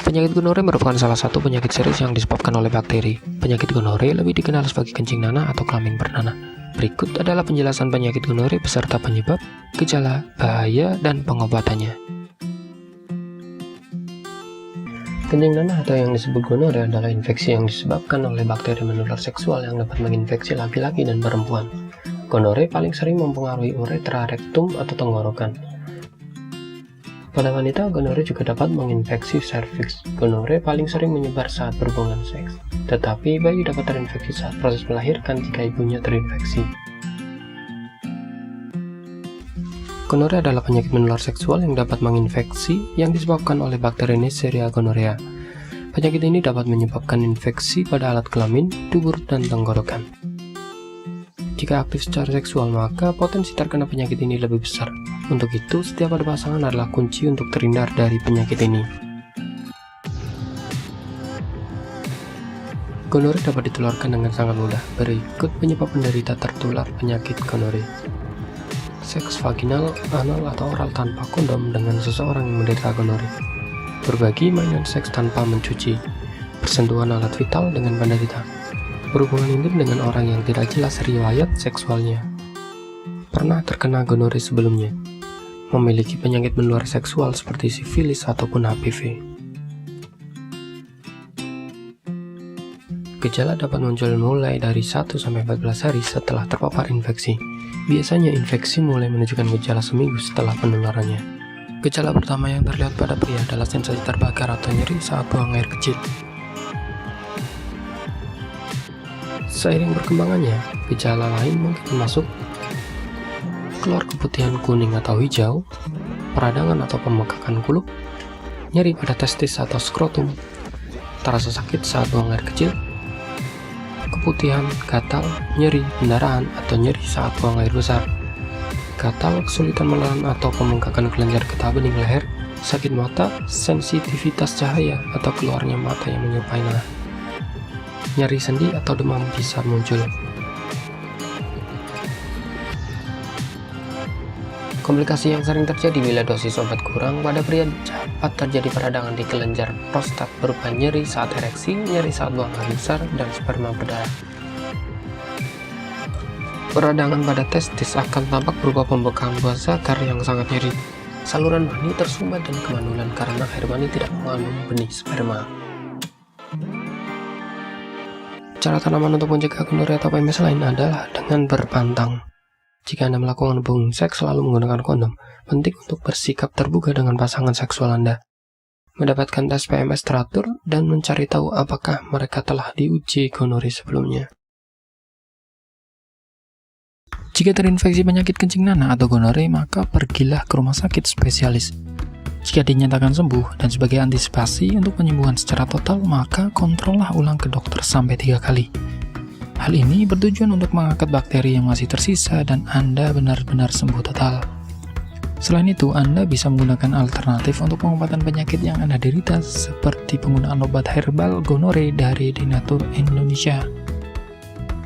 Penyakit gonore merupakan salah satu penyakit serius yang disebabkan oleh bakteri. Penyakit gonore lebih dikenal sebagai kencing nanah atau kelamin bernanah. Berikut adalah penjelasan penyakit gonore beserta penyebab, gejala, bahaya, dan pengobatannya. Kencing nanah atau yang disebut gonore adalah infeksi yang disebabkan oleh bakteri menular seksual yang dapat menginfeksi laki-laki dan perempuan. Gonore paling sering mempengaruhi uretra, rektum, atau tenggorokan. Pada wanita, gonore juga dapat menginfeksi serviks. Gonore paling sering menyebar saat berhubungan seks, tetapi bayi dapat terinfeksi saat proses melahirkan jika ibunya terinfeksi. Gonore adalah penyakit menular seksual yang dapat menginfeksi yang disebabkan oleh bakteri Neisseria gonorrhea. Penyakit ini dapat menyebabkan infeksi pada alat kelamin, dubur, dan tenggorokan. Jika aktif secara seksual, maka potensi terkena penyakit ini lebih besar. Untuk itu, setiap ada pasangan adalah kunci untuk terhindar dari penyakit ini. Gonore dapat ditularkan dengan sangat mudah. Berikut penyebab penderita tertular penyakit gonore. Seks vaginal, anal, atau oral tanpa kondom dengan seseorang yang menderita gonore. Berbagi mainan seks tanpa mencuci. Bersentuhan alat vital dengan penderita. Berhubungan intim dengan orang yang tidak jelas riwayat seksualnya. Pernah terkena gonore sebelumnya. Memiliki penyakit menular seksual seperti sifilis ataupun HPV. Gejala dapat muncul mulai dari 1-14 hari setelah terpapar infeksi. Biasanya infeksi mulai menunjukkan gejala seminggu setelah penularannya. Gejala pertama yang terlihat pada pria adalah sensasi terbakar atau nyeri saat buang air kecil. Seiring perkembangannya, gejala lain mungkin masuk keluar keputihan kuning atau hijau, peradangan atau pembengkakan kulup, nyeri pada testis atau skrotum, terasa sakit saat buang air kecil, keputihan, gatal, nyeri, pendarahan, atau nyeri saat buang air besar, gatal, kesulitan menelan atau pembengkakan kelenjar getah bening leher, sakit mata, sensitivitas cahaya, atau keluarnya mata yang menyerupai nanah. Nyeri sendi atau demam bisa muncul. Komplikasi yang sering terjadi bila dosis obat kurang pada pria dapat terjadi peradangan di kelenjar prostat berupa nyeri saat ereksi, nyeri saat buang air besar, dan sperma berdarah. Peradangan pada testis akan tampak berupa pembekakan buah zakar yang sangat nyeri. Saluran mani tersumbat dan kemandulan karena air mani tidak mengandung benih sperma. Cara tanaman untuk mencegah gonore atau PMS lain adalah dengan berpantang. Jika Anda melakukan hubungan seks selalu menggunakan kondom, penting untuk bersikap terbuka dengan pasangan seksual Anda. Mendapatkan tes PMS teratur dan mencari tahu apakah mereka telah diuji gonore sebelumnya. Jika terinfeksi penyakit kencing nanah atau gonore, maka pergilah ke rumah sakit spesialis. Jika dinyatakan sembuh dan sebagai antisipasi untuk penyembuhan secara total, maka kontrollah ulang ke dokter sampai 3 kali. Hal ini bertujuan untuk mengangkat bakteri yang masih tersisa dan Anda benar-benar sembuh total. Selain itu, Anda bisa menggunakan alternatif untuk pengobatan penyakit yang Anda derita seperti penggunaan obat herbal gonore dari Denatur Indonesia.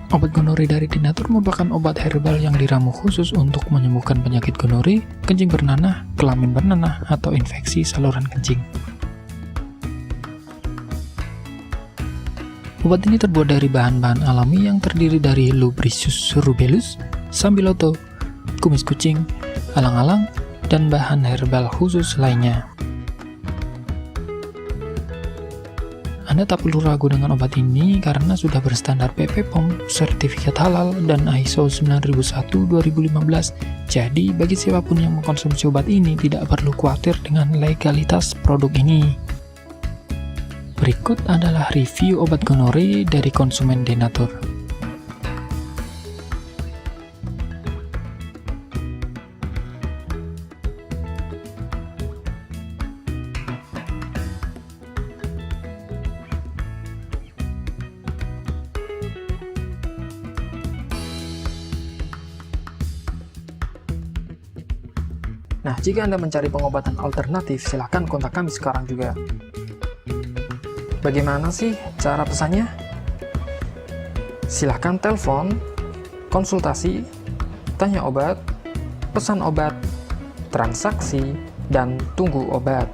Obat gonore dari Denatur merupakan obat herbal yang diramu khusus untuk menyembuhkan penyakit gonore, kencing bernanah, kelamin bernanah, atau infeksi saluran kencing. Obat ini terbuat dari bahan-bahan alami yang terdiri dari Lubricius rubellus, sambiloto, kumis kucing, alang-alang, dan bahan herbal khusus lainnya. Anda tak perlu ragu dengan obat ini karena sudah berstandar BPOM, sertifikat halal, dan ISO 9001-2015. Jadi, bagi siapapun yang mengkonsumsi obat ini tidak perlu khawatir dengan legalitas produk ini. Berikut adalah review obat gonore dari konsumen Denatur. Nah, jika Anda mencari pengobatan alternatif, silahkan kontak kami sekarang juga. Bagaimana sih cara pesannya? Silahkan telepon, konsultasi, tanya obat, pesan obat, transaksi, dan tunggu obat.